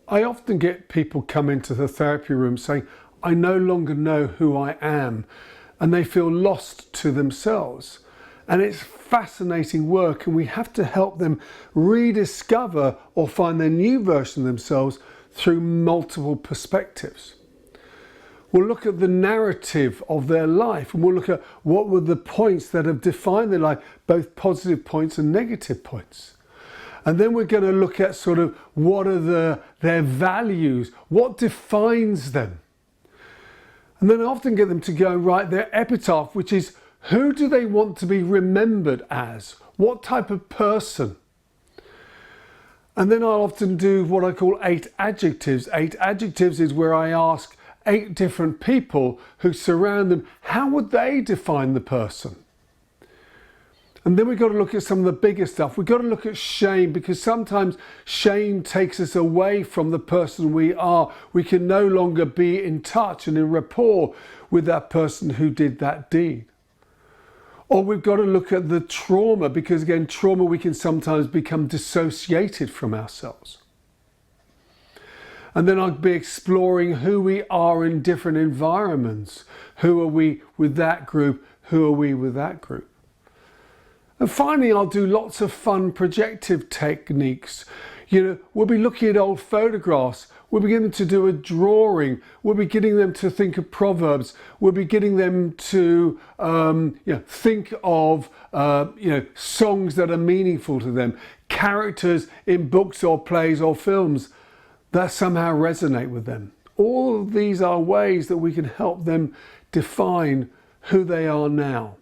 I often get people come into the therapy room saying, I no longer know who I am, and they feel lost to themselves. And it's fascinating work, and we have to help them rediscover or find their new version of themselves through multiple perspectives. We'll look at the narrative of their life, and we'll look at what were the points that have defined their life, both positive points and negative points. And then we're going to look at sort of what are their values, what defines them. And then I often get them to go and write their epitaph, which is who do they want to be remembered as? What type of person? And then I'll often do what I call 8 adjectives. 8 adjectives is where I ask 8 different people who surround them, how would they define the person? And then we've got to look at some of the bigger stuff. We've got to look at shame, because sometimes shame takes us away from the person we are. We can no longer be in touch and in rapport with that person who did that deed. Or we've got to look at the trauma, because again, trauma, we can sometimes become dissociated from ourselves. And then I'll be exploring who we are in different environments. Who are we with that group? Who are we with that group? And finally, I'll do lots of fun projective techniques. We'll be looking at old photographs. We'll be getting them to do a drawing. We'll be getting them to think of proverbs. We'll be getting them to think of songs that are meaningful to them, characters in books or plays or films that somehow resonate with them. All of these are ways that we can help them define who they are now.